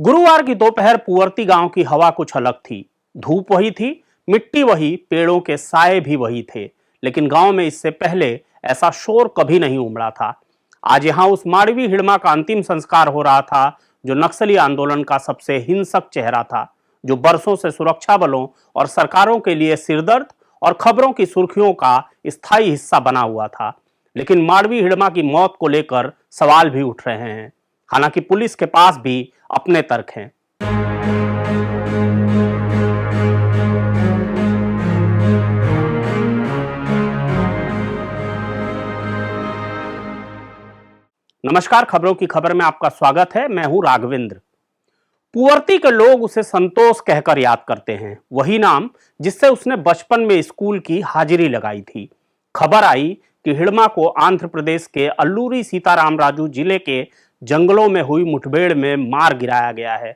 गुरुवार की दोपहर पुअर्ती गांव की हवा कुछ अलग थी। धूप वही थी, मिट्टी वही, पेड़ों के साए भी वही थे, लेकिन गांव में इससे पहले ऐसा शोर कभी नहीं उमड़ा था। आज यहां उस माड़वी हिड़मा का अंतिम संस्कार हो रहा था, जो नक्सली आंदोलन का सबसे हिंसक चेहरा था, जो बरसों से सुरक्षा बलों और सरकारों के लिए सिरदर्द और खबरों की सुर्खियों का स्थायी हिस्सा बना हुआ था। लेकिन माड़वी हिड़मा की मौत को लेकर सवाल भी उठ रहे हैं। हालांकि पुलिस के पास भी अपने तर्क हैं। नमस्कार, खबरों की खबर में आपका स्वागत है। मैं हूं राघवेंद्र। पुअर्ती के लोग उसे संतोष कहकर याद करते हैं, वही नाम जिससे उसने बचपन में स्कूल की हाजिरी लगाई थी। खबर आई कि हिड़मा को आंध्र प्रदेश के अल्लूरी सीताराम राजू जिले के जंगलों में हुई मुठभेड़ में मार गिराया गया है।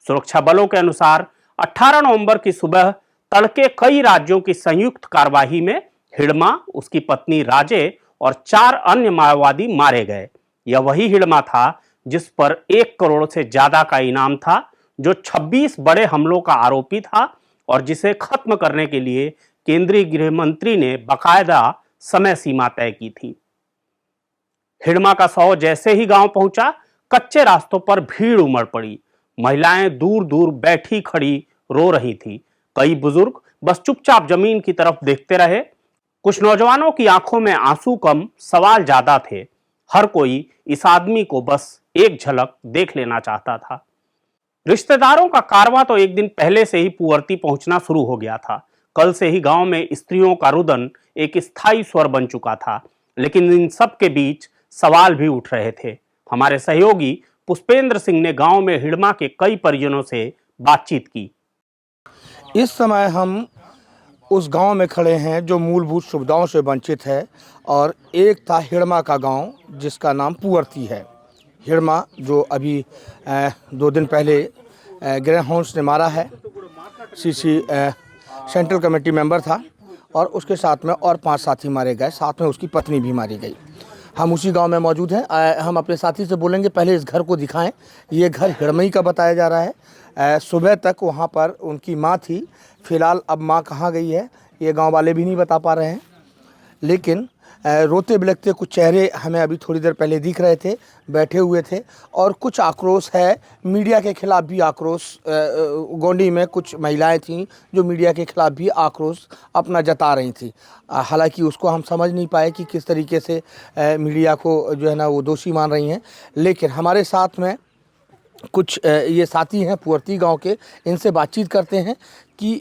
सुरक्षा बलों के अनुसार 18 नवंबर की सुबह तड़के कई राज्यों की संयुक्त कार्यवाही में हिड़मा, उसकी पत्नी राजे और 4 अन्य माओवादी मारे गए। यह वही हिड़मा था जिस पर 1 करोड़ से ज्यादा का इनाम था, जो 26 बड़े हमलों का आरोपी था और जिसे खत्म करने के लिए केंद्रीय गृह मंत्री ने बाकायदा समय सीमा तय की थी। हिड़मा का शव जैसे ही गांव पहुंचा, कच्चे रास्तों पर भीड़ उमड़ पड़ी। महिलाएं दूर दूर बैठी खड़ी रो रही थी। कई बुजुर्ग बस चुपचाप जमीन की तरफ देखते रहे। कुछ नौजवानों की आंखों में आंसू कम, सवाल ज्यादा थे। हर कोई इस आदमी को बस एक झलक देख लेना चाहता था। रिश्तेदारों का कारवां तो एक दिन पहले से ही पुअर्ती पहुंचना शुरू हो गया था। कल से ही गांव में स्त्रियों का रुदन एक स्थायी स्वर बन चुका था। लेकिन इन सब के बीच सवाल भी उठ रहे थे। हमारे सहयोगी पुष्पेंद्र सिंह ने गांव में हिड़मा के कई परिजनों से बातचीत की। इस समय हम उस गांव में खड़े हैं जो मूलभूत सुविधाओं से वंचित है, और एक था हिड़मा का गांव जिसका नाम पुअर्ती है। हिड़मा जो अभी 2 दिन पहले ग्रे हाउंड्स ने मारा है। सीसी सेंट्रल कमेटी मेंबर था और उसके साथ में और 5 साथी मारे गए, साथ में उसकी पत्नी भी मारी गई। हम उसी गांव में मौजूद हैं। हम अपने साथी से बोलेंगे, पहले इस घर को दिखाएं। ये घर हिड़मई का बताया जा रहा है। सुबह तक वहां पर उनकी मां थी। फिलहाल अब मां कहां गई है ये गांव वाले भी नहीं बता पा रहे हैं। लेकिन रोते बिलखते कुछ चेहरे हमें अभी थोड़ी देर पहले दिख रहे थे, बैठे हुए थे। और कुछ आक्रोश है, मीडिया के खिलाफ भी आक्रोश। गोंडी में कुछ महिलाएं थीं जो मीडिया के खिलाफ भी आक्रोश अपना जता रही थी। हालांकि उसको हम समझ नहीं पाए कि किस तरीके से मीडिया को जो है ना वो दोषी मान रही हैं। लेकिन हमारे साथ में कुछ ये साथी हैं पुअर्ती गांव के, इनसे बातचीत करते हैं कि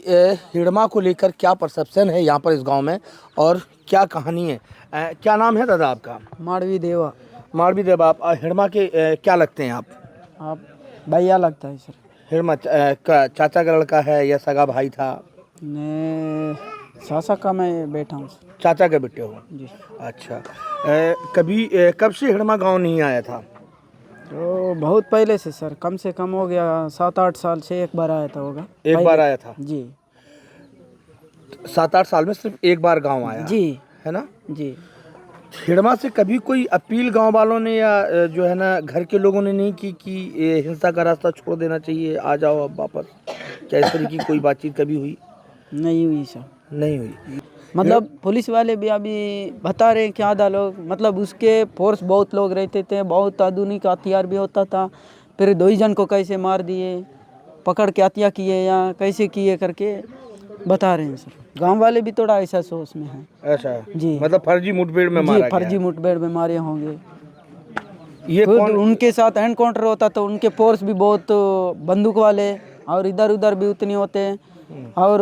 हिड़मा को लेकर क्या परसेप्शन है यहाँ पर इस गांव में और क्या कहानी है। क्या नाम है दादा आपका? माड़वी देवा। माड़वी देवा। आप हिड़मा के क्या लगते हैं आप भैया लगता है सर। हिड़मा का चाचा का लड़का है या सगा भाई था? ने सासा का मैं बैठा हूँ। चाचा के बेटे हो जी। अच्छा। कभी कब से हिड़मा गाँव नहीं आया था? तो बहुत पहले से सर, कम से कम हो गया 7-8 साल से एक बार आया था होगा। एक बार आया था जी। 7-8 साल में सिर्फ एक बार गांव आया जी, है ना जी। हिड़मा से कभी कोई अपील गांव वालों ने या जो है ना घर के लोगों ने नहीं की कि ये हिंसा का रास्ता छोड़ देना चाहिए, आ जाओ अब वापस? क्या इस तरह की कोई बातचीत कभी हुई? नहीं हुई सर। नहीं हुई। मतलब पुलिस वाले भी अभी बता रहे हैं कि आधा लोग, मतलब उसके फोर्स बहुत लोग रहते थे, बहुत आधुनिक हथियार भी होता था। फिर 2 ही जन को कैसे मार दिए, पकड़ के हत्या किए या कैसे किए करके बता रहे हैं सर। गांव वाले भी थोड़ा ऐसा सोच में है। ऐसा जी, मतलब फर्जी मुठभेड़ में मारा जी, गया फर्जी मुठभेड़ में मारे होंगे। ये खुद कौन? उनके साथ एनकाउंटर होता तो उनके फोर्स भी बहुत बंदूक वाले और इधर उधर भी उतने होते हैं। और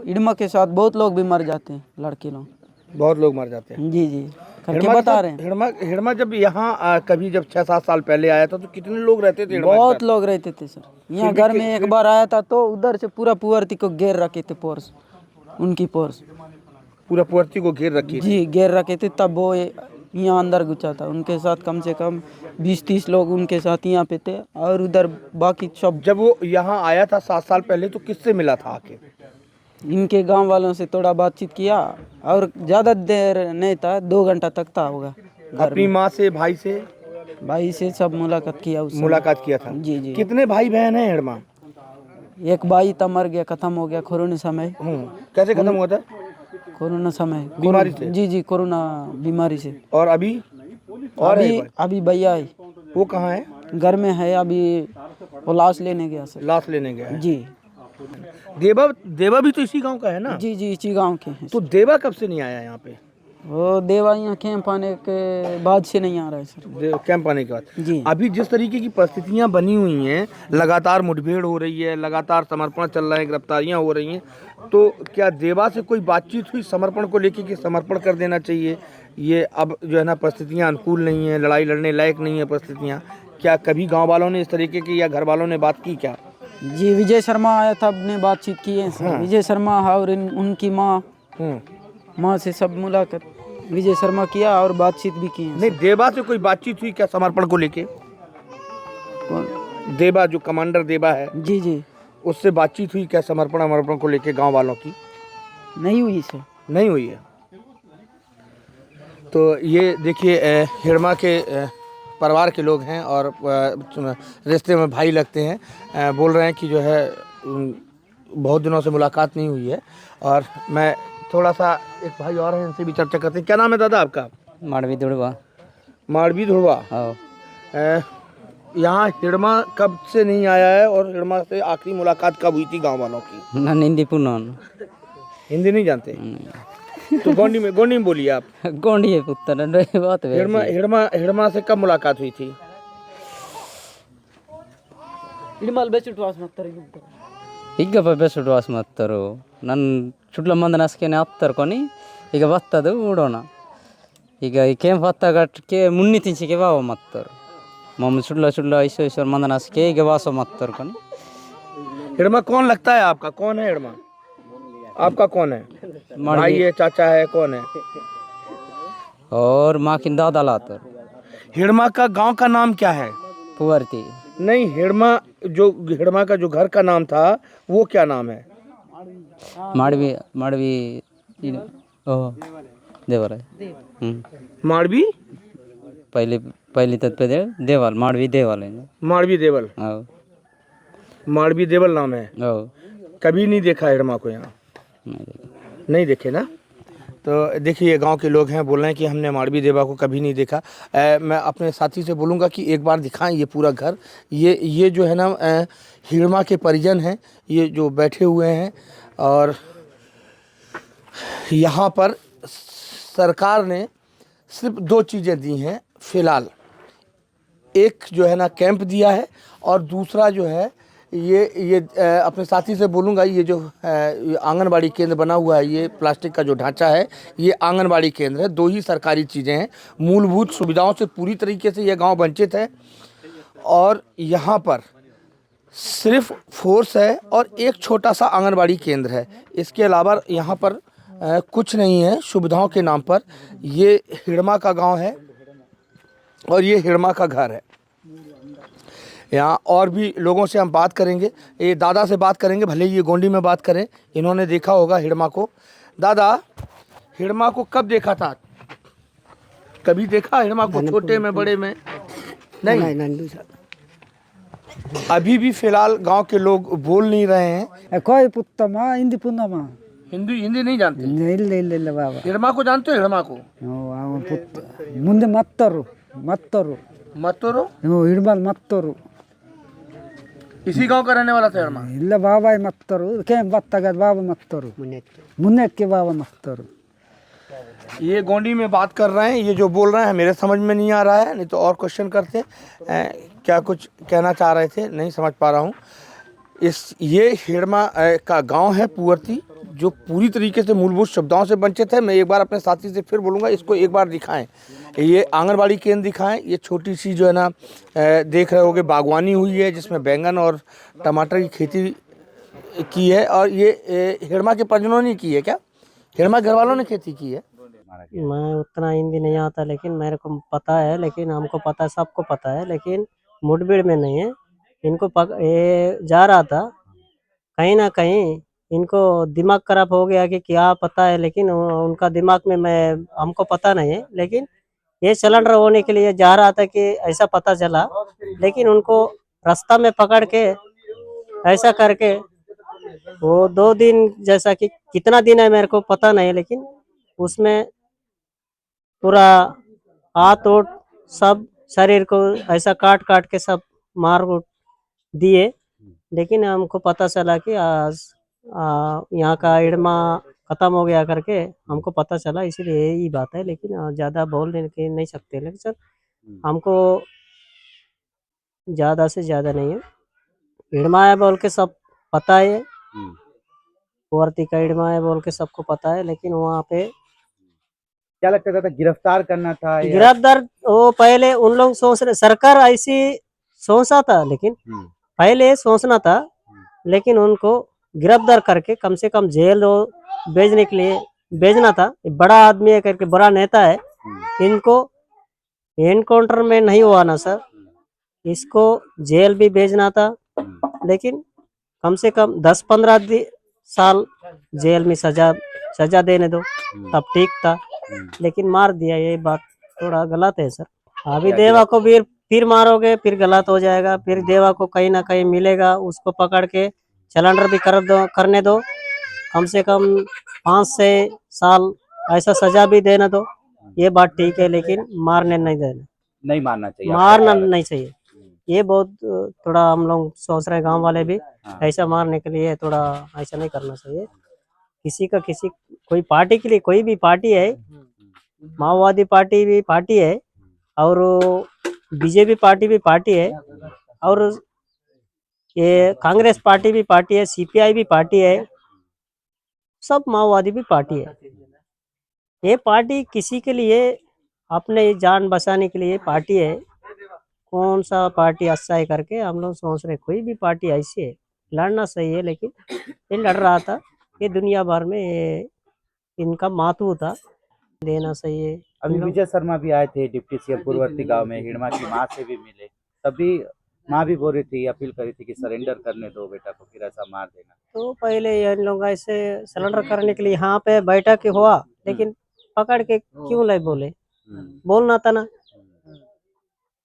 हिड़मा के साथ बहुत लोग भी मर जाते हैं, लड़के लोग बहुत लोग मर जाते हैं। जी जी करके बता रहे हैं। हिड़मा जब यहाँ कभी जब 6-7 साल पहले आया था तो कितने लोग रहते थे? बहुत लोग रहते थे सर। यहाँ घर में एक बार आया था तो उधर से पूरा पुअर्ती को घेर रखे थे फोर्स, उनकी फोर्स पूरा पुअर्ती को घेर रखी जी घेर रखे थे। तब वो यहाँ अंदर घुसा था, उनके साथ कम से कम 20-30 लोग उनके साथ यहाँ पे थे और उधर बाकी सब। जब वो यहाँ आया था 7 साल पहले तो किससे मिला था आके? इनके गांव वालों से थोड़ा बातचीत किया और ज़्यादा देर नहीं था, 2 घंटा तक था होगा। अपनी माँ से, भाई से? भाई से सब मुलाकात किया उस समय। मुलाकात किया था। जी जी। कितने भाई बहन हैं हिड़मा? एक भाई तो मर गया, खत्म हो गया कोरोना समय। कैसे खत्म हुआ था? कोरोना समय बीमारी से? जी जी, कोरोना बीमारी से। और अभी? और है अभी एक भाई? अभी भैया है, वो कहाँ है? घर में है अभी, वो लाश लेने गया सर। लाश लेने गया है। जी देवा देवा भी तो इसी गांव का है ना? जी जी, इसी गांव के हैं। तो देवा कब से नहीं आया यहाँ पे? वो देवा यहाँ कैंप आने के बाद से नहीं आ रहा है सर। कैंप आने के बाद? जी। अभी जिस तरीके की परिस्थितियां बनी हुई हैं, लगातार मुठभेड़ हो रही है, लगातार समर्पण चल रहे हैं, गिरफ्तारियां हो रही हैं, तो क्या देवा से कोई बातचीत हुई समर्पण को लेकर कि समर्पण कर देना चाहिए, ये अब जो है ना परिस्थितियां अनुकूल नहीं है, लड़ाई लड़ने लायक नहीं है परिस्थितियां? क्या कभी गाँव वालों ने इस तरीके की या घर वालों ने बात की क्या? जी, विजय शर्मा आया था, अपने बातचीत की है सर। विजय शर्मा और उनकी माँ से सब मुलाकात विजय शर्मा किया और बातचीत भी की है। नहीं, देवा से कोई बातचीत हुई क्या समर्पण को लेके? कौन? देवा जो कमांडर देवा है, जी जी, उससे बातचीत हुई क्या समर्पण को लेके गांव वालों की? नहीं हुई सर। नहीं हुई है। तो ये देखिए हिड़मा के परिवार के लोग हैं और रिश्ते में भाई लगते हैं। बोल रहे हैं कि जो है बहुत दिनों से मुलाकात नहीं हुई है। और मैं थोड़ा सा एक भाई और हैं, इनसे भी चर्चा करते हैं। क्या नाम है दादा आपका? माड़वी दुड़वा। माड़वी धुड़वा। यहाँ हिड़मा कब से नहीं आया है और हिड़मा से आखिरी मुलाकात कब हुई थी गांव वालों की? हिंदी पुनन। हिंदी नहीं जानते? तो गोंडी में बोलिए आप। गोंडी है पुत्र बात है। हिड़मा से कब मुलाकात हुई थी? ಈಗ ಬೆಸುಡು ವಾಸ್ಮತ್ತರು ನನ್ನ ಚುಟ್ಲ ಮಂದ ನಸ್ಕೆನೆ ಹತ್ತರು కొని ಈಗ ಬತ್ತದು ಊಡೋಣ ಈಗ ಈ ಕೆಂಪು ಹತ್ತಗಟ್ಟಕ್ಕೆ ಮುನ್ನಿ ತಿಂಚಿಗೆ ಬಾವ ಮತ್ತರು मम्मी चुटला ईश्वर मंदनास के गवासो मत्तर कन। हिड़मा कौन लगता है आपका? कौन है हिड़मा आपका? कौन है? भाई है, चाचा है, कौन है? और माँ की दादा लातर। हिड़मा का गांव का नाम क्या है? पुअरती। नहीं, हिड़मा का जो घर का नाम था वो क्या नाम है? माड़वी माड़वी ओह देवर है। माड़वी पहली तत्व देवाल माड़वी देवाल है। माड़वी देवल। माड़वी देवल नाम है। कभी नहीं देखा हिड़मा को यहाँ? नहीं देखे ना? तो देखिए ये गांव के लोग हैं, बोल रहे हैं कि हमने माड़वी देवा को कभी नहीं देखा। मैं अपने साथी से बोलूँगा कि एक बार दिखाएं ये पूरा घर। ये जो है ना हिड़मा के परिजन हैं, ये जो बैठे हुए हैं। और यहाँ पर सरकार ने सिर्फ 2 चीज़ें दी हैं फ़िलहाल। एक जो है ना कैंप दिया है और दूसरा जो है ये अपने साथी से बोलूँगा, ये जो आंगनबाड़ी केंद्र बना हुआ है, ये प्लास्टिक का जो ढांचा है ये आंगनबाड़ी केंद्र है। 2 ही सरकारी चीज़ें हैं। मूलभूत सुविधाओं से पूरी तरीके से यह गांव वंचित है और यहाँ पर सिर्फ फोर्स है और एक छोटा सा आंगनबाड़ी केंद्र है। इसके अलावा यहाँ पर कुछ नहीं है सुविधाओं के नाम पर। ये हिड़मा का गांव है और ये हिड़मा का घर है। यहाँ और भी लोगों से हम बात करेंगे। ये दादा से बात करेंगे, भले ही ये गोंडी में बात करें। इन्होंने देखा होगा हिड़मा को। दादा, हिड़मा को कब देखा था? कभी देखा हिड़मा को? छोटे में, बड़े में? नहीं। अभी भी फिलहाल गांव के लोग बोल नहीं रहे हैं। कोई पुत्तमा हिंदी पुन्नमा हिंदी नहीं जानते? नहीं बाबा। हिड़मा को जानते हो? हिड़मा को ಮುಂದೆ ಮತ್ತರು मतोरो ಹಿಡ್ಬಲ್ ಮತ್ತರು इसी गांव का रहने वाला था हिड़मा? ಇಲ್ಲ ಬಾಬಾ ಮತ್ತರು ಕೇಂ ಬತ್ತಗದ ಬಾಬಾ ಮತ್ತರು ಮುನ್ನಕ್ಕೆ ಬಾಬा मत्तरू। ये गोंडी में बात कर रहे हैं। ये जो बोल रहे हैं मेरे समझ में नहीं आ रहा है, नहीं तो और क्वेश्चन करते। क्या कुछ कहना चाह रहे थे, नहीं समझ पा रहा हूँ। ये हिड़मा का गांव है पुअरती, जो पूरी तरीके से मूलभूत सुविधाओं से वंचित है। मैं एक बार अपने साथी से फिर बोलूँगा, इसको एक बार दिखाएं। ये आंगनबाड़ी केंद्र दिखाएं। ये छोटी सी जो है ना देख रहे होगे बागवानी हुई है जिसमें बैंगन और टमाटर की खेती की है। और ये हिड़मा के परिजनों ने की है क्या? हिड़मा घर वालों ने खेती की है? मैं उतना हिंदी नहीं आता, लेकिन मेरे को पता है, लेकिन हमको पता है, सबको पता है, लेकिन मुठभेड़ में नहीं है। इनको ये जा रहा था कहीं ना कहीं, इनको दिमाग खराब हो गया कि क्या पता है, लेकिन उनका दिमाग में हमको पता नहीं है, लेकिन ये सिलेंडर होने के लिए जा रहा था कि ऐसा पता चला, लेकिन उनको रास्ता में पकड़ के ऐसा करके वो 2 दिन, जैसा कि कितना दिन है मेरे को पता नहीं, लेकिन उसमें पूरा हाथ ओट सब शरीर को ऐसा काट काट के सब मार उट दिए। लेकिन हमको पता चला कि आज यहाँ का इड़मा खत्म हो गया करके हमको पता चला, इसीलिए यही बात है। लेकिन ज़्यादा बोल के नहीं सकते, लेकिन सर हमको ज़्यादा से ज़्यादा नहीं है, इड़मा है बोल के सब पता है, कुंवरती का इड़मा है बोल के सबको पता है। लेकिन वहाँ पे क्या लगता था गिरफ्तार करना था या गिरफ्तार, वो पहले उन लोग सोच रहे, सरकार ऐसी सोचा था, लेकिन पहले सोचना था, लेकिन उनको गिरफ्तार करके कम से कम जेल भेजने के लिए भेजना था। ये बड़ा आदमी है करके, बड़ा नेता है, इनको एनकाउंटर में नहीं हुआ ना सर, इसको जेल भी भेजना था। लेकिन कम से कम 10-15 साल जेल में सजा देने दो, तब ठीक था। लेकिन मार दिया, ये बात थोड़ा गलत है सर। अभी देवा को भी फिर मारोगे, फिर गलत हो जाएगा, फिर देवा को कहीं ना कहीं मिलेगा, उसको पकड़ के सिलेंडर भी करने दो, कम से कम 5 से साल ऐसा सजा भी देना दो, ये बात ठीक है। लेकिन मारने नहीं देना, नहीं मारना चाहिए? मारना नहीं चाहिए। ये बहुत थोड़ा हम लोग सोच रहे हैं, गांव वाले भी ऐसा मारने के लिए थोड़ा ऐसा नहीं करना चाहिए। किसी कोई पार्टी के लिए, कोई भी पार्टी है, माओवादी पार्टी भी पार्टी है, और बीजेपी पार्टी भी पार्टी है, और ये कांग्रेस पार्टी भी पार्टी है, सीपीआई भी पार्टी है, सब माओवादी भी पार्टी है। ये पार्टी किसी के लिए अपने जान बचाने के लिए पार्टी है। कौन सा पार्टी अच्छा है करके हम लोग सोच रहे, कोई भी पार्टी ऐसी है, लड़ना सही है। लेकिन ये लड़ रहा था, ये दुनिया भर में इनका मातू था, देना सही है। अभी विजय शर्मा भी आए थे डिप्टी सीएम पूर्ववर्ती गांव में, हिड़मा की मां से भी मिले, तभी मां भी बोल रही थी, अपील करी थी कि सरेंडर करने दो बेटा को, फिर ऐसा मार देना। तो पहले ये इन लोग ऐसे सिलेंडर करने के लिए यहाँ पे बैठक हुआ, लेकिन पकड़ के क्यों नहीं बोले? बोलना था ना,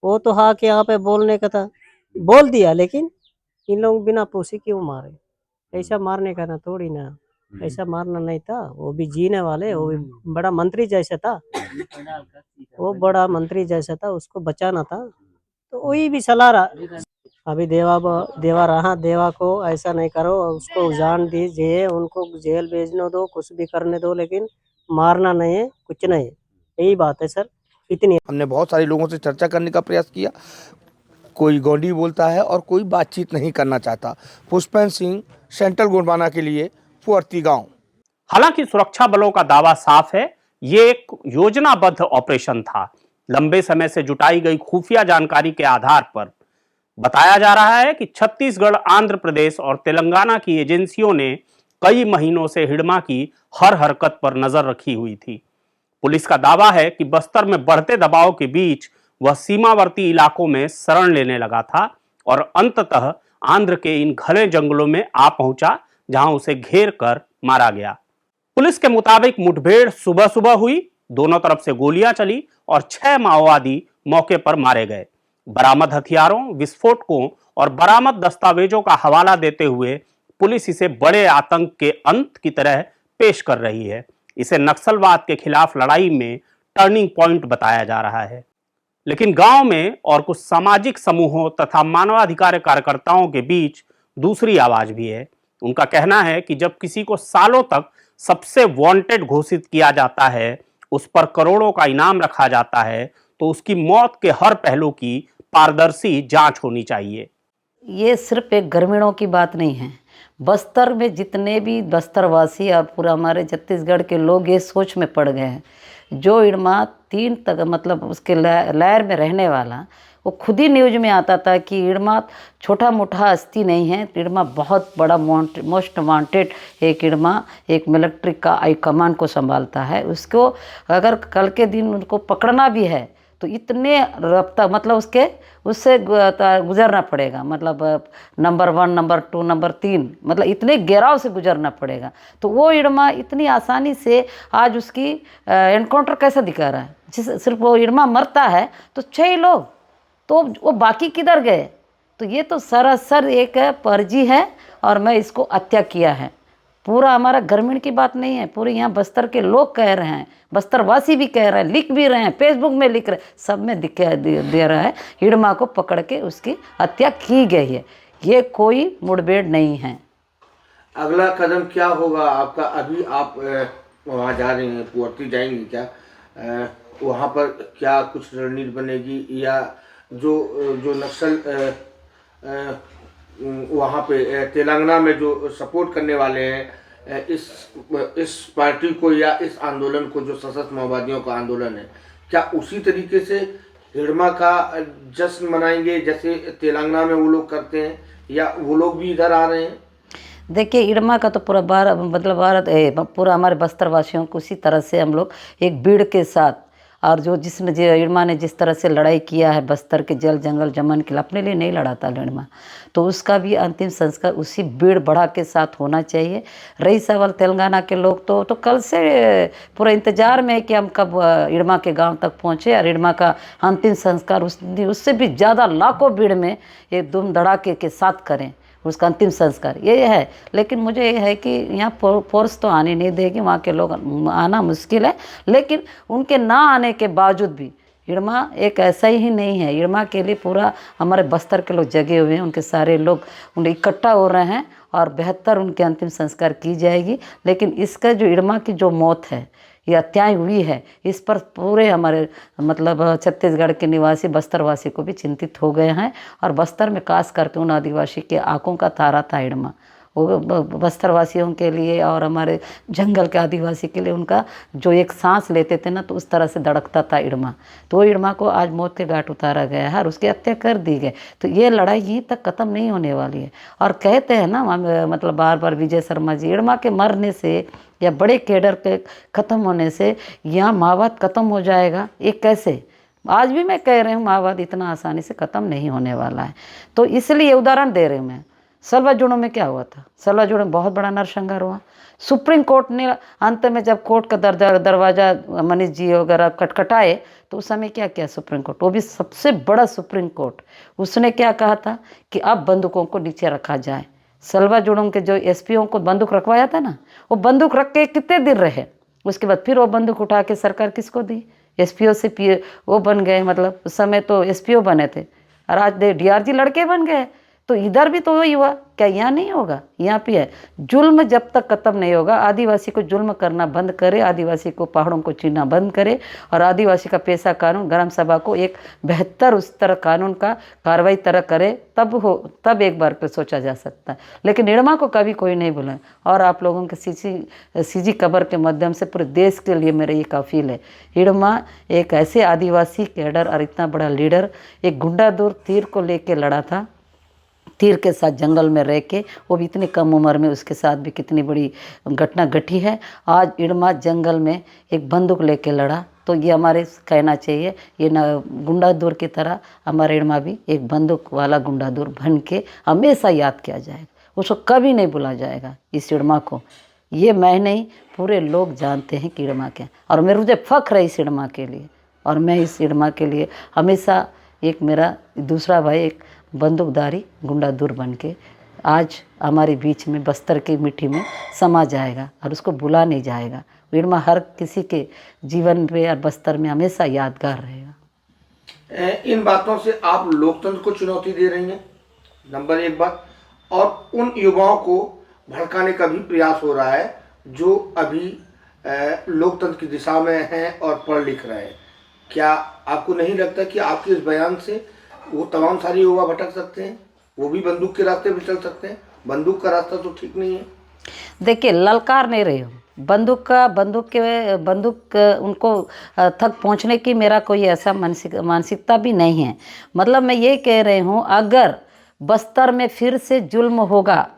वो तो हाँ कि यहाँ पे बोलने का था, बोल दिया, लेकिन इन लोग बिना पूछे क्यों मारे? ऐसा मारने का ना, थोड़ी ना, ऐसा मारना नहीं था। वो भी जीने वाले, वो भी बड़ा मंत्री जैसा था, वो बड़ा मंत्री जैसा था, उसको बचाना था, तो वही भी चला रहा। अभी देवा रहा, देवा को ऐसा नहीं करो, उसको जान दीजिए, उनको जेल भेजने दो, कुछ भी करने दो, लेकिन मारना नहीं है, कुछ नहीं है, यही बात है सर। इतनी हमने बहुत सारे लोगों से चर्चा करने का प्रयास किया, कोई गौंडी बोलता है और कोई बातचीत नहीं करना चाहता। पुष्पेंद्र सिंह, सेंट्रल गोंडवाना के लिए, पुअर्ती गांव। हालांकि सुरक्षा बलों का दावा साफ है, ये एक योजनाबद्ध ऑपरेशन था। लंबे समय से जुटाई गई खुफिया जानकारी के आधार पर बताया जा रहा है कि छत्तीसगढ़, आंध्र प्रदेश और तेलंगाना की एजेंसियों ने कई महीनों से हिड़मा की हर हरकत पर नजर रखी हुई थी। पुलिस का दावा है कि बस्तर में बढ़ते दबाव के बीच वह सीमावर्ती इलाकों में शरण लेने लगा था और अंततः आंध्र के इन घने जंगलों में आ पहुंचा, जहां उसे घेर कर मारा गया। पुलिस के मुताबिक मुठभेड़ सुबह सुबह हुई, दोनों तरफ से गोलियां चली और 6 माओवादी मौके पर मारे गए। बरामद हथियारों, विस्फोटकों और बरामद दस्तावेजों का हवाला देते हुए पुलिस इसे बड़े आतंक के अंत की तरह पेश कर रही है। इसे नक्सलवाद के खिलाफ लड़ाई में टर्निंग पॉइंट बताया जा रहा है। लेकिन गांव में और कुछ सामाजिक समूहों तथा मानवाधिकार कार्यकर्ताओं के बीच दूसरी आवाज भी है। उनका कहना है कि जब किसी को सालों तक सबसे वांटेड घोषित किया जाता है, उस पर करोड़ों का इनाम रखा जाता है, तो उसकी मौत के हर पहलू की पारदर्शी जांच होनी चाहिए। ये सिर्फ एक ग्रामीणों की बात नहीं है, बस्तर में जितने भी बस्तरवासी और पूरा हमारे छत्तीसगढ़ के लोग ये सोच में पड़ गए हैं। जो इड़मा 3 तक मतलब उसके लहर में रहने वाला, वो खुद ही न्यूज में आता था कि इड़मा छोटा मोटा हस्ती नहीं है, इड़मा बहुत बड़ा मोस्ट वांटेड एक इड़मा एक मिलिट्री का हाई कमान को संभालता है। उसको अगर कल के दिन उनको पकड़ना भी है तो इतने रफ्ता मतलब उससे गुजरना पड़ेगा, मतलब नंबर 1, नंबर 2, नंबर 3, मतलब इतने घेराव से गुजरना पड़ेगा। तो वो इड़मा इतनी आसानी से आज उसकी एनकाउंटर कैसा दिखा रहा है, जिस सिर्फ वो इड़मा मरता है तो 6 लोग, तो वो बाकी किधर गए? तो ये तो सरासर एक फर्जी है और मैं इसको हत्या किया है। पूरा हमारा ग्रामीण की बात नहीं है, पूरे यहाँ बस्तर के लोग कह रहे हैं, बस्तरवासी भी कह रहे हैं, लिख भी रहे हैं, फेसबुक में लिख रहे हैं, सब में दिखा दे रहा है हिड़मा को पकड़ के उसकी हत्या की गई है। ये कोई मुठभेड़ नहीं है। अगला कदम क्या होगा आपका? अभी आप वहाँ जा रही हैं, पुअर्ती जाएंगी क्या? वहाँ पर क्या कुछ रणनीति बनेगी, या जो नक्सल वहाँ पे तेलंगाना में जो सपोर्ट करने वाले हैं इस पार्टी को या इस आंदोलन को, जो सशस्त्र माओवादियों का आंदोलन है, क्या उसी तरीके से हिड़मा का जश्न मनाएंगे जैसे तेलंगाना में वो लोग करते हैं, या वो लोग भी इधर आ रहे हैं? देखिए, इड़मा का तो पूरा भारत पूरा हमारे बस्तर वासियों को उसी तरह से हम लोग एक भीड़ के साथ, और इड़मा ने जिस तरह से लड़ाई किया है बस्तर के जल जंगल जमन के लिए, अपने लिए नहीं लड़ा था इड़मा, तो उसका भी अंतिम संस्कार उसी भीड़ बढ़ा के साथ होना चाहिए। रही सवाल तेलंगाना के लोग तो कल से पूरा इंतजार में है कि हम कब इड़मा के गांव तक पहुँचे और इड़मा का अंतिम संस्कार उससे भी ज़्यादा लाखों भीड़ में एक धूम धड़ाके के साथ करें उसका अंतिम संस्कार, ये है। लेकिन मुझे ये है कि यहाँ फोर्स तो आने नहीं देगी, वहाँ के लोग आना मुश्किल है, लेकिन उनके ना आने के बावजूद भी इड़मा एक ऐसा ही नहीं है। इड़मा के लिए पूरा हमारे बस्तर के लोग जगे हुए हैं, उनके सारे लोग उन इकट्ठा हो रहे हैं और बेहतर उनके अंतिम संस्कार की जाएगी। लेकिन इसका जो इड़मा की जो मौत है, ये हत्याएँ हुई है, इस पर पूरे हमारे मतलब छत्तीसगढ़ के निवासी बस्तरवासी को भी चिंतित हो गए हैं। और बस्तर में खास करके उन आदिवासी के आंखों का तारा था इड़मा, वो बस्तरवासियों के लिए और हमारे जंगल के आदिवासी के लिए उनका जो एक सांस लेते थे ना, तो उस तरह से धड़कता था इड़मा। तो वो इड़मा को आज मौत के घाट उतारा गया है और उसकी हत्या कर दी गई। तो ये लड़ाई यहीं तक ख़त्म नहीं होने वाली है। और कहते हैं ना मतलब बार बार विजय शर्मा जी, इड़मा के मरने से या बड़े कैडर के ख़त्म होने से यहाँ माओवाद ख़त्म हो जाएगा, ये कैसे? आज भी मैं कह रही हूँ माओवाद इतना आसानी से ख़त्म नहीं होने वाला है। तो इसलिए उदाहरण दे रही हूँ मैं। सलवाजुड़ों में क्या हुआ था? सलवाजुड़ों में बहुत बड़ा नरसंहार हुआ। सुप्रीम कोर्ट ने अंत में जब कोर्ट का दरवाज़ा मनीष जी वगैरह खटखटाए, तो उस समय क्या किया सुप्रीम कोर्ट? वो भी सबसे बड़ा सुप्रीम कोर्ट, उसने क्या कहा था कि अब बंदूकों को नीचे रखा जाए। सलवाजुड़ों के जो एसपीओ को बंदूक रखवाया था ना, वो बंदूक रख के कितने दिन रहे, उसके बाद फिर वो बंदूक उठा के सरकार किसको दी? एसपीओ से वो बन गए, मतलब उस समय तो एसपीओ बने थे और आज डीआरजी लड़के बन गए। तो इधर भी तो वही हुआ, क्या यहाँ नहीं होगा? यहाँ पे है। जुल्म जब तक ख़त्म नहीं होगा, आदिवासी को जुल्म करना बंद करे, आदिवासी को पहाड़ों को छीनना बंद करे और आदिवासी का पेशा कानून ग्राम सभा को एक बेहतर उस तरह कानून का कार्रवाई तरह करे, तब एक बार फिर सोचा जा सकता है। लेकिन इड़मा को कभी कोई नहीं बोला। और आप लोगों के सीजी खबर के माध्यम से पूरे देश के लिए मेरा ये अपील है, इड़मा एक ऐसे आदिवासी कैडर और इतना बड़ा लीडर, एक गुंडादुर तीर को लेके लड़ा था, तीर के साथ जंगल में रह के, वो भी इतनी कम उम्र में, उसके साथ भी कितनी बड़ी घटना घटी है। आज इड़मा जंगल में एक बंदूक लेके लड़ा, तो ये हमारे कहना चाहिए, ये ना गुंडादुर की तरह हमारा इड़मा भी एक बंदूक वाला गुंडादुर बन के हमेशा याद किया जाएगा, उसको कभी नहीं भुला जाएगा इस इड़मा को। ये मैं नहीं, पूरे लोग जानते हैं कि इड़मा क्या, और मुझे फख्र है इस इड़मा के लिए। और मैं इस इड़मा के लिए हमेशा, एक मेरा दूसरा भाई एक बंदूकधारी गुंडादुर बन के आज हमारे बीच में बस्तर की मिट्टी में समा जाएगा और उसको भुला नहीं जाएगा। इड़मा हर किसी के जीवन में और बस्तर में हमेशा यादगार रहेगा। इन बातों से आप लोकतंत्र को चुनौती दे रही हैं, नंबर 1 बात, और उन युवाओं को भड़काने का भी प्रयास हो रहा है जो अभी लोकतंत्र की दिशा में हैं और पढ़ लिख रहे हैं। क्या आपको नहीं लगता कि आपके इस बयान से वो तमाम सारे युवा भटक सकते हैं, वो भी बंदूक के रास्ते पे चल सकते हैं? बंदूक का रास्ता तो ठीक नहीं है। देखिए, ललकार नहीं रही हूँ, बंदूक उनको तक पहुँचने की मेरा कोई ऐसा मानसिकता भी नहीं है। मतलब मैं ये कह रही हूँ, अगर बस्तर में फिर से जुल्म होगा,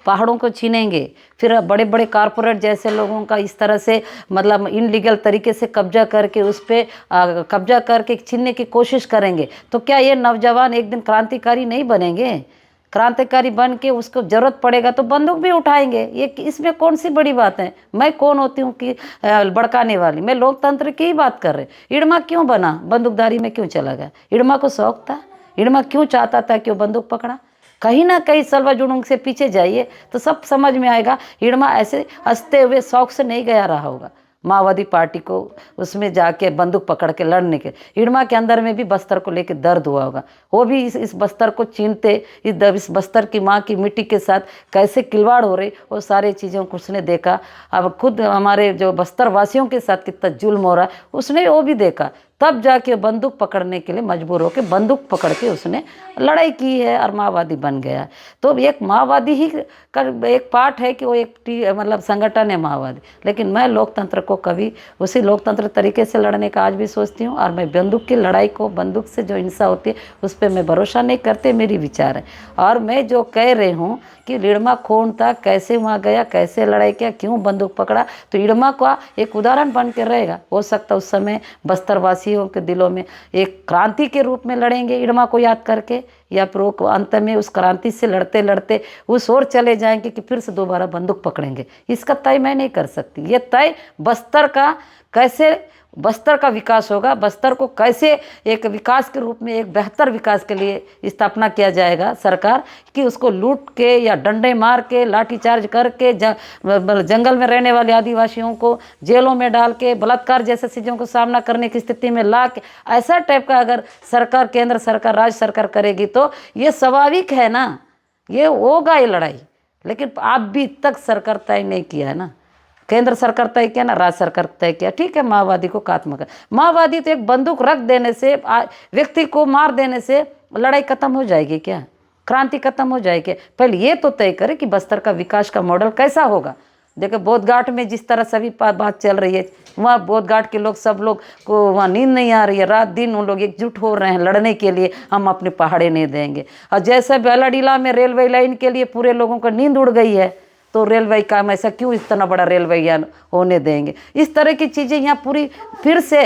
पहाड़ों को छीनेंगे, फिर बड़े बड़े कारपोरेट जैसे लोगों का इस तरह से मतलब इनलीगल तरीके से कब्जा करके उस पर कब्जा करके छीनने की कोशिश करेंगे, तो क्या ये नौजवान एक दिन क्रांतिकारी नहीं बनेंगे? क्रांतिकारी बन के उसको जरूरत पड़ेगा तो बंदूक भी उठाएंगे। ये इसमें कौन सी बड़ी बात है? मैं कौन होती हूँ कि भड़काने वाली? मैं लोकतंत्र की ही बात कर रहे। इड़मा क्यों बना? बंदूकधारी में क्यों चला गया? इड़मा को शौक था? इड़मा क्यों चाहता था कि वो बंदूक पकड़ा? कहीं ना कहीं सलवा जुड़ूंग से पीछे जाइए तो सब समझ में आएगा। इड़मा ऐसे हंसते हुए शौक से नहीं गया रहा होगा माओवादी पार्टी को उसमें जाके बंदूक पकड़ के लड़ने के। इड़मा के अंदर में भी बस्तर को लेकर दर्द हुआ होगा। वो भी इस बस्तर को चीनते, इस बस्तर की माँ की मिट्टी के साथ कैसे खिलवाड़ हो रही, वो सारी चीज़ों को उसने देखा। अब खुद हमारे जो बस्तर वासियों के साथ कितना जुल्म हो रहा है उसने वो भी देखा। तब जाके बंदूक पकड़ने के लिए मजबूर होकर बंदूक पकड़ के उसने लड़ाई की है और माओवादी बन गया। तो एक माओवादी ही का एक पार्ट है कि वो एक मतलब संगठन है माओवादी। लेकिन मैं लोकतंत्र को कभी उसी लोकतंत्र तरीके से लड़ने का आज भी सोचती हूँ। और मैं बंदूक की लड़ाई को, बंदूक से जो हिंसा होती है उस पर मैं भरोसा नहीं करते, मेरी विचार है। और मैं जो कह रही हूँ कि इड़मा कौन था, कैसे वहाँ गया, कैसे लड़ाई किया, क्यों बंदूक पकड़ा, तो इड़मा का एक उदाहरण बन के रहेगा। हो सकता उस समय बस्तर वासियों के दिलों में एक क्रांति के रूप में लड़ेंगे इड़मा को याद करके, या फिर वो अंत में उस क्रांति से लड़ते लड़ते उस ओर चले जाएंगे कि फिर से दोबारा बंदूक पकड़ेंगे। इसका तय मैं नहीं कर सकती। ये तय बस्तर का कैसे बस्तर का विकास होगा, बस्तर को कैसे एक विकास के रूप में एक बेहतर विकास के लिए स्थापना किया जाएगा सरकार, कि उसको लूट के या डंडे मार के लाठीचार्ज करके जंगल में रहने वाले आदिवासियों को जेलों में डाल के बलात्कार जैसे चीज़ों को सामना करने की स्थिति में ला के ऐसा टाइप का अगर सरकार, केंद्र सरकार, राज्य सरकार करेगी तो ये स्वाभाविक है ना, ये होगा ये लड़ाई। लेकिन अभी तक सरकार तय नहीं किया है ना, केंद्र सरकार तय किया ना राज्य सरकार तय किया। ठीक है, माओवादी को खात्मा कर। माओवादी तो एक बंदूक रख देने से, व्यक्ति को मार देने से लड़ाई खत्म हो जाएगी क्या? क्रांति खत्म हो जाएगी? पहले ये तो तय करे कि बस्तर का विकास का मॉडल कैसा होगा। देखो बोधघाट में जिस तरह सभी बात चल रही है, वहाँ बोधघाट के लोग, सब लोग को वहाँ नींद नहीं आ रही है, रात दिन उन लोग एकजुट हो रहे हैं लड़ने के लिए, हम अपने पहाड़े नहीं देंगे। और जैसे बेलाडीला में रेलवे लाइन के लिए पूरे लोगों को नींद उड़ गई है, तो रेलवे काम ऐसा क्यों इतना बड़ा रेलवे यान होने देंगे? इस तरह की चीज़ें यहाँ पूरी फिर से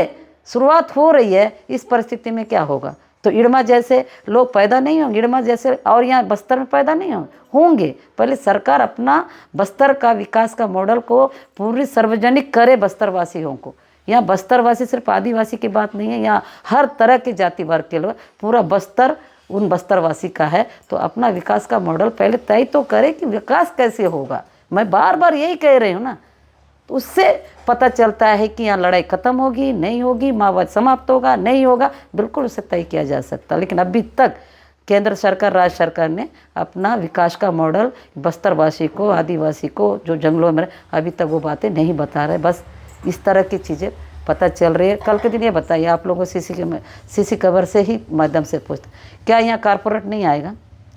शुरुआत हो रही है। इस परिस्थिति में क्या होगा? तो इड़मा जैसे लोग पैदा नहीं होंगे, इड़मा जैसे और यहाँ बस्तर में पैदा नहीं होंगे। पहले सरकार अपना बस्तर का विकास का मॉडल को पूरी सार्वजनिक करे बस्तरवासियों को। यहाँ बस्तरवासी सिर्फ आदिवासी की बात नहीं है, यहाँ हर तरह के जाति वर्ग के लोग, पूरा बस्तर उन बस्तरवासी का है। तो अपना विकास का मॉडल पहले तय तो करे कि विकास कैसे होगा। मैं बार बार यही कह रही हूँ ना, तो उससे पता चलता है कि यहाँ लड़ाई खत्म होगी, नहीं होगी, माओवाद समाप्त होगा, नहीं होगा, बिल्कुल उसे तय किया जा सकता। लेकिन अभी तक केंद्र सरकार, राज्य सरकार ने अपना विकास का मॉडल बस्तरवासी को, आदिवासी को जो जंगलों में, अभी तक वो बातें नहीं बता रहे। बस इस तरह की चीज़ें पता चल रही है। कल के दिन ये बताइए आप लोगों को सीसी खबर से ही माध्यम से पूछते, क्या यहाँ कारपोरेट नहीं आएगा?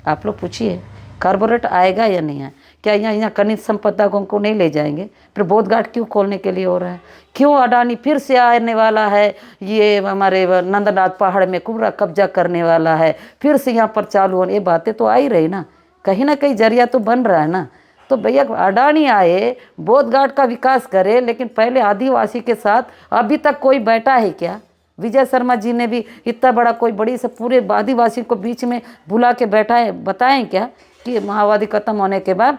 आप लोग पूछिए, कारपोरेट आएगा या नहीं आए? क्या यहाँ खनिज संपदा को नहीं ले जाएंगे? फिर बोधघाट क्यों खोलने के लिए हो रहा है? क्यों अडानी फिर से आने वाला है, ये हमारे नंदनाथ पहाड़ में पूरा कब्जा करने वाला है, फिर से यहाँ पर चालू होने, ये बातें तो आ ही रही ना कहीं जरिया तो बन रहा है ना। तो भैया अडानी आए, बोधघाट का विकास करे, लेकिन पहले आदिवासी के साथ अभी तक कोई बैठा है क्या? विजय शर्मा जी ने भी इतना बड़ा कोई बड़ी से पूरे आदिवासी को बीच में बुला के बैठा है, बताएं क्या कि माओवादी खत्म होने के बाद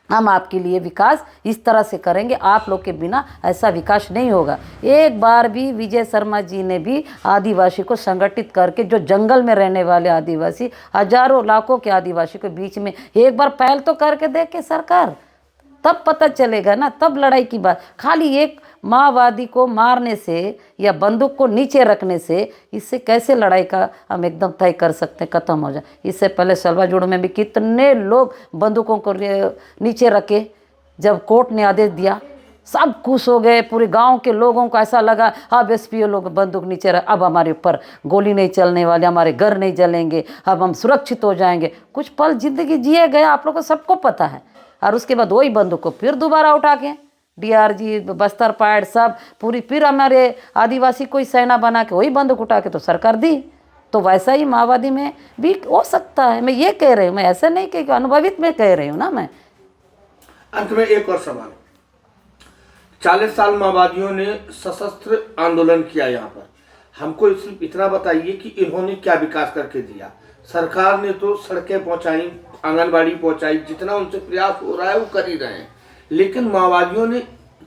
हम आपके लिए विकास इस तरह से करेंगे, आप लोग के बिना ऐसा विकास नहीं होगा। एक बार भी विजय शर्मा जी ने भी आदिवासी को संगठित करके, जो जंगल में रहने वाले आदिवासी, हजारों लाखों के आदिवासी के बीच में एक बार पहल तो करके देखे सरकार, तब पता चलेगा ना, तब लड़ाई की बात। खाली एक माओवादी को मारने से या बंदूक को नीचे रखने से इससे कैसे लड़ाई का हम एकदम तय कर सकते हैं, ख़त्म हो जाए? इससे पहले सलवाजुड़ में भी कितने लोग बंदूकों को नीचे रखे, जब कोर्ट ने आदेश दिया सब खुश हो गए, पूरे गांव के लोगों को ऐसा लगा अब एसपीओ लोग बंदूक नीचे रख, अब हमारे ऊपर गोली नहीं चलने वाली, हमारे घर नहीं जलेंगे, अब हम सुरक्षित हो जाएंगे। कुछ पल जिंदगी जिए गए, आप लोगों को सबको पता है। और उसके बाद वही बंदूक को फिर दोबारा उठा के डीआरजी, बस्तर पार्ट सब पूरी फिर हमारे आदिवासी को ही सेना बना के वही बंदूक उठा के तो सरकार दी। तो वैसा ही माओवादी में भी हो सकता है। मैं ये कह रही हूँ, मैं ऐसा नहीं कह, अनुभवित में कह रही हूँ ना मैं, अंत में एक और सवाल, 40 साल माओवादियों ने सशस्त्र आंदोलन किया यहाँ पर, हमको सिर्फ इतना बताइए कि इन्होंने क्या विकास करके दिया। सरकार ने तो सड़कें पहुंचाई, आंगनबाड़ी पहुंचाई, जितना उनसे प्रयास हो रहा है वो कर ही रहे हैं, लेकिन माओवादियों ने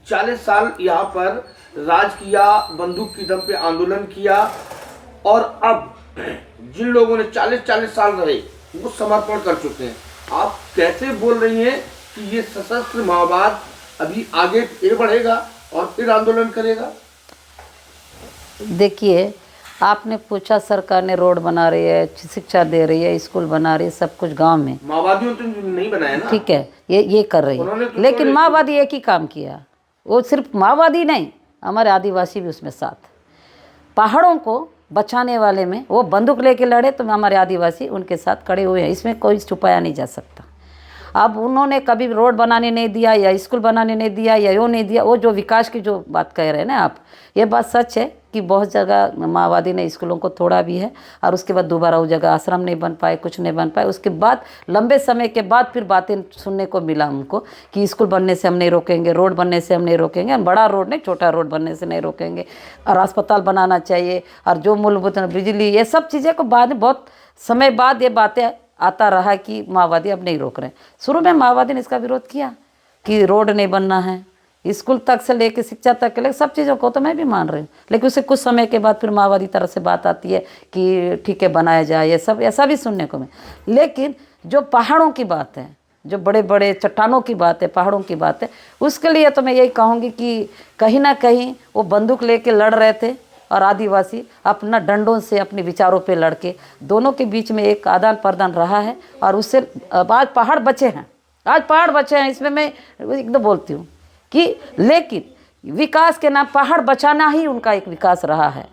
40 साल यहाँ पर राज किया, बंदूक की दम पे आंदोलन किया, और अब जिन लोगों ने 40 साल रहे वो समर्पण कर चुके हैं। आप कैसे बोल रही हैं कि ये सशस्त्र माओवाद अभी आगे फिर बढ़ेगा और फिर आंदोलन करेगा? देखिए, आपने पूछा सरकार ने रोड बना रही है, शिक्षा दे रही है, स्कूल बना रही है, सब कुछ गांव में। माओवादियों तो नहीं बनाया ना, ठीक है, ये कर रही उन्होंने है, तो लेकिन माओवादी एक ही काम किया, वो सिर्फ माओवादी नहीं, हमारे आदिवासी भी उसमें साथ। पहाड़ों को बचाने वाले में वो बंदूक लेके लड़े तो हमारे आदिवासी उनके साथ खड़े हुए हैं, इसमें कोई छुपाया नहीं जा सकता। अब उन्होंने कभी रोड बनाने नहीं दिया या स्कूल बनाने नहीं दिया या यो नहीं दिया, वो जो विकास की जो बात कह रहे हैं ना आप, ये बात सच है कि बहुत जगह माओवादी ने स्कूलों को तोड़ा भी है, और उसके बाद दोबारा वो जगह आश्रम नहीं बन पाए, कुछ नहीं बन पाए। उसके बाद लंबे समय के बाद फिर बातें सुनने को मिला हमको कि स्कूल बनने से हम नहीं रोकेंगे, रोड बनने से हम नहीं रोकेंगे, बड़ा रोड नहीं, छोटा रोड बनने से नहीं रोकेंगे, और अस्पताल बनाना चाहिए, और जो मूलभूत बिजली, ये सब चीज़ें को बाद में बहुत समय बाद ये बातें आता रहा कि माओवादी अब नहीं रोक रहे हैं। शुरू में माओवादी ने इसका विरोध किया कि रोड नहीं बनना है, स्कूल तक से लेकर शिक्षा तक के लेकर सब चीज़ों को तो मैं भी मान रही हूँ, लेकिन उससे कुछ समय के बाद फिर माओवादी तरफ से बात आती है कि ठीक है बनाया जाए, ये सब ऐसा भी सुनने को मिले। लेकिन जो पहाड़ों की बात है, जो बड़े बड़े चट्टानों की बात है, पहाड़ों की बात है, उसके लिए तो मैं यही कहूँगी कि कहीं ना कहीं वो बंदूक लेके लड़ रहे थे, और आदिवासी अपना डंडों से अपने विचारों पे लड़के, दोनों के बीच में एक आदान प्रदान रहा है, और उससे आज पहाड़ बचे हैं, आज पहाड़ बचे हैं। इसमें मैं एकदम बोलती हूँ कि लेकिन विकास के नाम पहाड़ बचाना ही उनका एक विकास रहा है,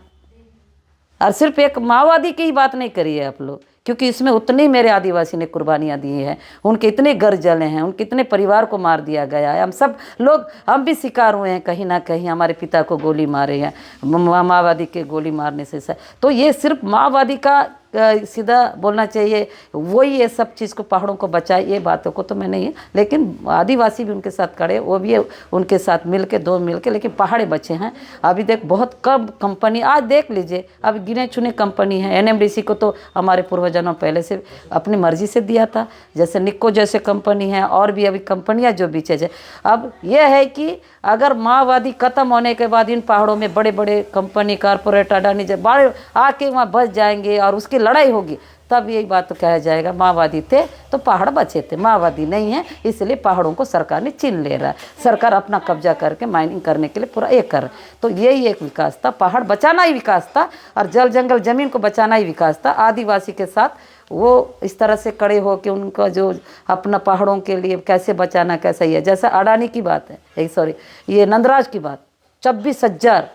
और सिर्फ एक माओवादी की ही बात नहीं करी है आप लोग, क्योंकि इसमें उतनी मेरे आदिवासी ने कुर्बानियाँ दी हैं, उनके इतने घर जले हैं, उनके इतने परिवार को मार दिया गया है। हम सब लोग, हम भी शिकार हुए हैं कहीं ना कहीं, हमारे पिता को गोली मारे हैं माओवादी के गोली मारने से। तो ये सिर्फ माओवादी का सीधा बोलना चाहिए, वही ये सब चीज़ को पहाड़ों को बचाए, ये बातों को तो मैं नहीं है, लेकिन आदिवासी भी उनके साथ खड़े, वो भी उनके साथ मिलके, दो मिलके, लेकिन पहाड़े बचे हैं। अभी देख बहुत कम कंपनी, आज देख लीजिए, अब गिने चुने कंपनी है। एनएमडीसी को तो हमारे पूर्वजों पहले से अपनी मर्जी से दिया था, जैसे निक्को जैसे कंपनी है, और भी अभी कंपनियां जो बीचे है। अब यह है कि अगर माओवादी खत्म होने के बाद इन पहाड़ों में बड़े बड़े कंपनी, कारपोरेट, अडानी जब बड़े आके वहाँ बस जाएंगे और उसकी लड़ाई होगी, तब यही बात तो कहा जाएगा माओवादी थे तो पहाड़ बचे थे, माओवादी नहीं है इसलिए पहाड़ों को सरकार ने छीन ले रहा है। सरकार अपना कब्जा करके माइनिंग करने के लिए पूरा एक कर, तो यही एक विकास था, पहाड़ बचाना ही विकास था, और जल जंगल जमीन को बचाना ही विकास था। आदिवासी के साथ वो इस तरह से खड़े हो कि उनका जो अपना पहाड़ों के लिए कैसे बचाना कैसा ही है। जैसा अडानी की बात है, सॉरी ये नंदराज की बात, 26,000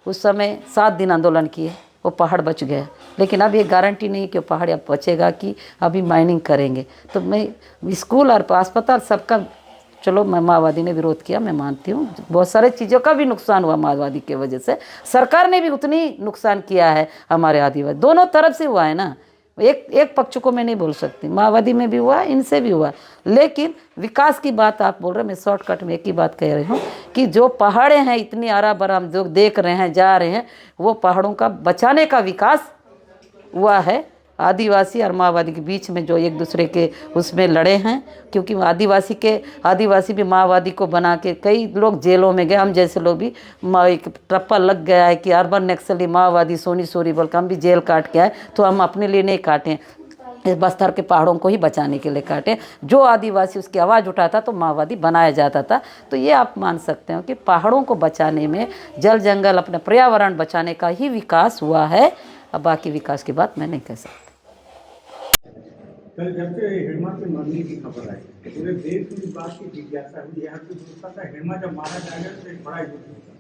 उस समय 7 दिन आंदोलन किए, वो पहाड़ बच गया। लेकिन अब ये गारंटी नहीं कि वो पहाड़ अब बचेगा कि अभी माइनिंग करेंगे। तो मैं स्कूल और अस्पताल सबका, चलो मैं माओवादी ने विरोध किया, मैं मानती हूँ बहुत सारे चीज़ों का भी नुकसान हुआ माओवादी की वजह से, सरकार ने भी उतनी नुकसान किया है हमारे आदिवासी, दोनों तरफ से हुआ है ना, एक पक्ष को मैं नहीं बोल सकती, माओवादी में भी हुआ, इनसे भी हुआ। लेकिन विकास की बात आप बोल रहे हैं, मैं शॉर्टकट में एक ही बात कह रही हूँ कि जो पहाड़े हैं इतनी आरा बरा हम जो देख रहे हैं, जा रहे हैं, वो पहाड़ों का बचाने का विकास हुआ है। आदिवासी और माओवादी के बीच में जो एक दूसरे के उसमें लड़े हैं, क्योंकि आदिवासी भी माओवादी को बना के कई लोग जेलों में गए, हम जैसे लोग भी एक टप्पा लग गया है कि अर्बन नक्सली माओवादी सोनी सोरी बोल के हम भी जेल काट के आए, तो हम अपने लिए नहीं काटें, इस बस्तर के पहाड़ों को ही बचाने के लिए काटे। जो आदिवासी उसकी आवाज़ उठाता तो माओवादी बनाया जाता था। तो ये आप मान सकते हो कि पहाड़ों को बचाने में, जल जंगल अपने पर्यावरण बचाने का ही विकास हुआ है, अब बाकी विकास की बात मैं नहीं कह सकती। कल जब से हिरमा के मरने की खबर आई, पूरे देश में इस बात की जिज्ञासा हुई, यहाँ पे सोचता था हिरमा जब मारा जाएगा तो एक बड़ा युद्ध होगा,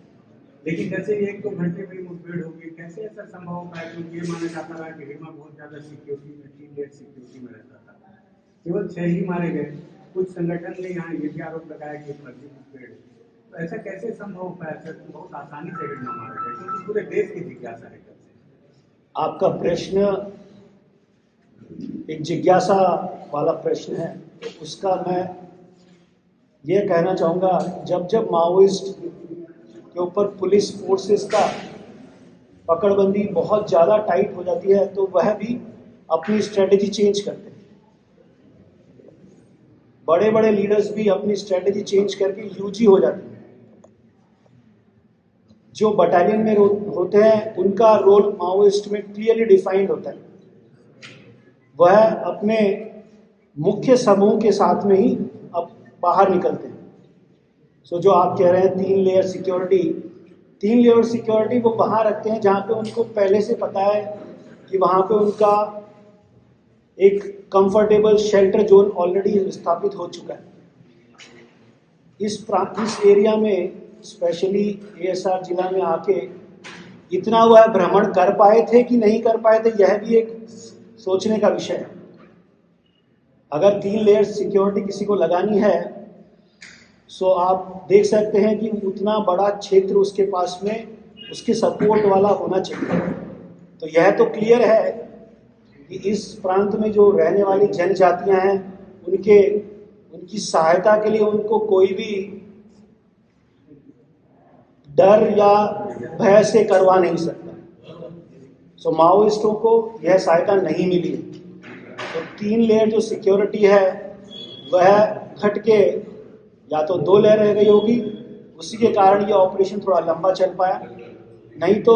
लेकिन जैसे 1-2 घंटे में मुठभेड़ होगी, कैसे ऐसा संभव होता है? क्योंकि ये माना जाता रहा कि हिरमा बहुत ज़्यादा सिक्योरिटी में, टीम सिक्योरिटी में रहता था, केवल 6 ही मारे गए। कुछ संगठन ने यहाँ ये भी आरोप लगाया कि फर्जी मुठभेड़, तो ऐसा कैसे संभव हो पाया? सर बहुत आसानी से हिरमा मारा गया, क्योंकि पूरे देश की जिज्ञासा है। आपका प्रश्न एक जिज्ञासा वाला प्रश्न है, उसका मैं ये कहना चाहूँगा, जब जब माओइस्ट के ऊपर पुलिस फोर्सेस का पकड़बंदी बहुत ज़्यादा टाइट हो जाती है तो वह भी अपनी स्ट्रेटजी चेंज करते हैं। बड़े बड़े लीडर्स भी अपनी स्ट्रेटजी चेंज करके यूजी हो जाते हैं। जो बटालियन में होते हैं उनका रोल माओइस्ट में क्लियरली डिफाइंड होता है। वह अपने मुख्य समूह के साथ में ही अब बाहर निकलते हैं। सो जो आप कह रहे हैं 3 लेयर सिक्योरिटी वो वहाँ रखते हैं जहाँ पे उनको पहले से पता है कि वहाँ पे उनका एक कंफर्टेबल शेल्टर जोन ऑलरेडी स्थापित हो चुका है। इस एरिया में स्पेशली एएसआर जिला में आके इतना वह भ्रमण कर पाए थे कि नहीं कर पाए थे, यह भी एक सोचने का विषय है। अगर 3 लेयर सिक्योरिटी किसी को लगानी है सो आप देख सकते हैं कि उतना बड़ा क्षेत्र उसके पास में उसके सपोर्ट वाला होना चाहिए। तो यह तो क्लियर है कि इस प्रांत में जो रहने वाली जनजातियां हैं उनकी सहायता के लिए उनको कोई भी डर या भय से करवा नहीं सकता। सो माओइस्टों को यह सहायता नहीं मिली। तो 3 लेयर जो सिक्योरिटी है वह घट के या तो 2 लेयर रह गई होगी, उसी के कारण यह ऑपरेशन थोड़ा लंबा चल पाया, नहीं तो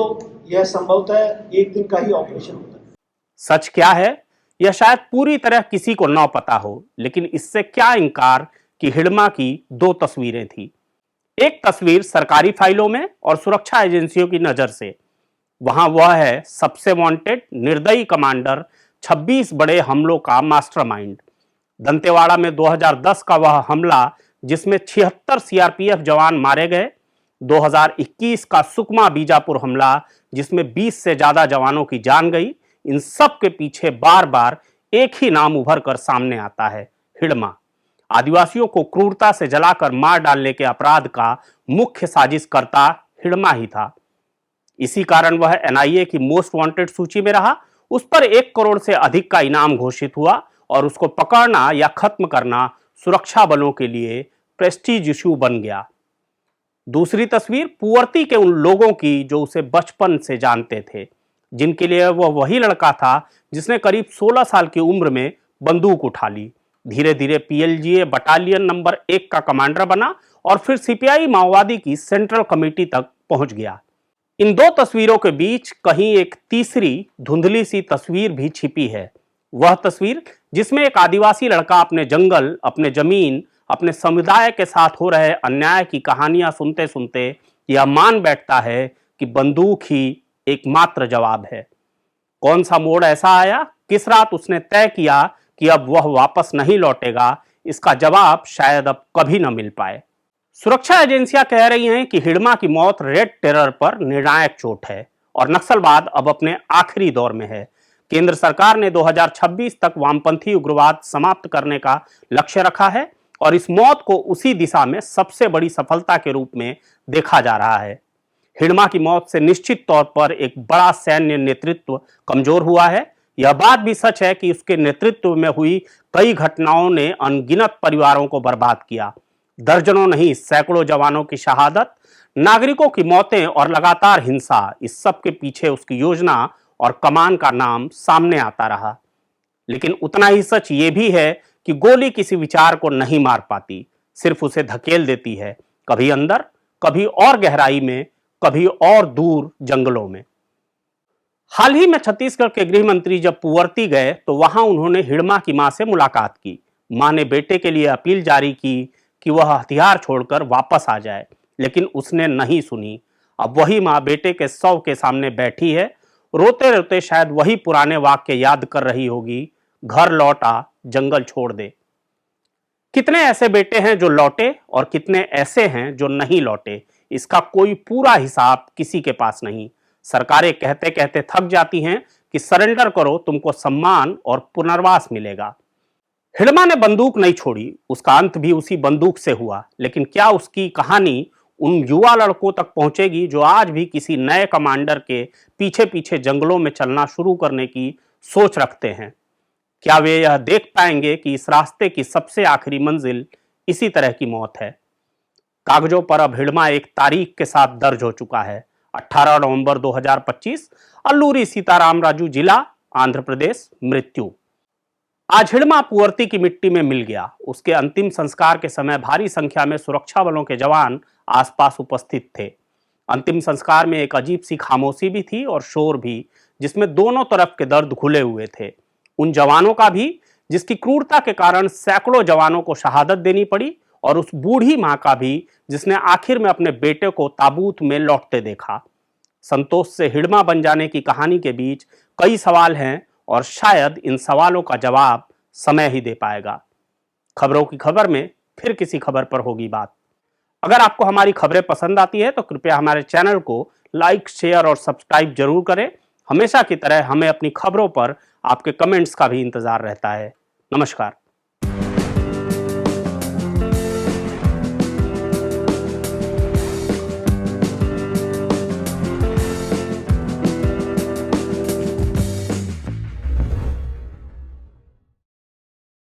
यह संभवतः 1 दिन का ही ऑपरेशन होता है। सच क्या है यह शायद पूरी तरह किसी को न पता हो, लेकिन इससे क्या इनकार कि हिडमा की 2 तस्वीरें थी। एक तस्वीर सरकारी फाइलों में और सुरक्षा एजेंसियों की नजर से। वहां वह है सबसे वांटेड निर्दयी कमांडर, 26 बड़े हमलों का मास्टरमाइंड। दंतेवाड़ा में 2010 का वह हमला जिसमें 76 सीआरपीएफ जवान मारे गए, 2021 का सुकमा बीजापुर हमला जिसमें 20 से ज्यादा जवानों की जान गई। इन सब के पीछे बार बार एक ही नाम उभर कर सामने आता है, हिडमा। आदिवासियों को क्रूरता से जलाकर मार डालने के अपराध का मुख्य साजिशकर्ता हिडमा ही था। इसी कारण वह एनआईए की मोस्ट वांटेड सूची में रहा। उस पर 1 करोड़ से अधिक का इनाम घोषित हुआ और उसको पकड़ना या खत्म करना सुरक्षा बलों के लिए प्रेस्टीज इशू बन गया। दूसरी तस्वीर पुअर्ती के उन लोगों की जो उसे बचपन से जानते थे, जिनके लिए वह वही लड़का था जिसने करीब 16 साल की उम्र में बंदूक उठा ली। धीरे धीरे पीएलजीए बटालियन नंबर 1 का कमांडर बना और फिर सीपीआई माओवादी की सेंट्रल कमेटी तक पहुंच गया। इन 2 तस्वीरों के बीच कहीं एक तीसरी धुंधली सी तस्वीर भी छिपी है। वह तस्वीर जिसमें एक आदिवासी लड़का अपने जंगल, अपने जमीन, अपने समुदाय के साथ हो रहे अन्याय की कहानियां सुनते सुनते यह मान बैठता है कि बंदूक ही एकमात्र जवाब है। कौन सा मोड़ ऐसा आया, किस रात उसने तय किया कि अब वह वापस नहीं लौटेगा, इसका जवाब शायद अब कभी न मिल पाए। सुरक्षा एजेंसियां कह रही हैं कि हिडमा की मौत रेड टेरर पर निर्णायक चोट है और नक्सलवाद अब अपने आखिरी दौर में है। केंद्र सरकार ने 2026 तक वामपंथी उग्रवाद समाप्त करने का लक्ष्य रखा है और इस मौत को उसी दिशा में सबसे बड़ी सफलता के रूप में देखा जा रहा है। हिडमा की मौत से निश्चित तौर पर एक बड़ा सैन्य नेतृत्व कमजोर हुआ है। यह बात भी सच है कि उसके नेतृत्व में हुई कई घटनाओं ने अनगिनत परिवारों को बर्बाद किया। दर्जनों नहीं सैकड़ों जवानों की शहादत, नागरिकों की मौतें और लगातार हिंसा, इस सब के पीछे उसकी योजना और कमान का नाम सामने आता रहा। लेकिन उतना ही सच ये भी है कि गोली किसी विचार को नहीं मार पाती, सिर्फ उसे धकेल देती है, कभी अंदर, कभी और गहराई में, कभी और दूर जंगलों में। हाल ही में छत्तीसगढ़ के गृह मंत्री जब पुअर्ती गए तो वहां उन्होंने हिडमा की मां से मुलाकात की। मां ने बेटे के लिए अपील जारी की कि वह हथियार छोड़कर वापस आ जाए, लेकिन उसने नहीं सुनी। अब वही मां बेटे के शव के सामने बैठी है, रोते रोते शायद वही पुराने वाक्य याद कर रही होगी, घर लौटा जंगल छोड़ दे। कितने ऐसे बेटे हैं जो लौटे और कितने ऐसे हैं जो नहीं लौटे, इसका कोई पूरा हिसाब किसी के पास नहीं। सरकारें कहते कहते थक जाती हैं कि सरेंडर करो, तुमको सम्मान और पुनर्वास मिलेगा। हिडमा ने बंदूक नहीं छोड़ी, उसका अंत भी उसी बंदूक से हुआ। लेकिन क्या उसकी कहानी उन युवा लड़कों तक पहुंचेगी जो आज भी किसी नए कमांडर के पीछे पीछे जंगलों में चलना शुरू करने की सोच रखते हैं? क्या वे यह देख पाएंगे कि इस रास्ते की सबसे आखिरी मंजिल इसी तरह की मौत है। कागजों पर अब हिड़मा एक तारीख के साथ दर्ज हो चुका है, 18 नवंबर 2025, अल्लूरी सीताराम राजू जिला, आंध्र प्रदेश, मृत्यु। आज हिड़मा पुअर्ती की मिट्टी में मिल गया। उसके अंतिम संस्कार के समय भारी संख्या में सुरक्षा बलों के जवान आसपास उपस्थित थे। अंतिम संस्कार में एक अजीब सी खामोशी भी थी और शोर भी, जिसमें दोनों तरफ के दर्द घुले हुए थे। उन जवानों का भी जिसकी क्रूरता के कारण सैकड़ों जवानों को शहादत देनी पड़ी, और उस बूढ़ी मां का भी जिसने आखिर में अपने बेटे को ताबूत में लौटते देखा। संतोष से हिड़मा बन जाने की कहानी के बीच कई सवाल हैं और शायद इन सवालों का जवाब समय ही दे पाएगा। खबरों की खबर में फिर किसी खबर पर होगी बात। अगर आपको हमारी खबरें पसंद आती है तो कृपया हमारे चैनल को लाइक, शेयर और सब्सक्राइब जरूर करें। हमेशा की तरह हमें अपनी खबरों पर आपके कमेंट्स का भी इंतजार रहता है। नमस्कार।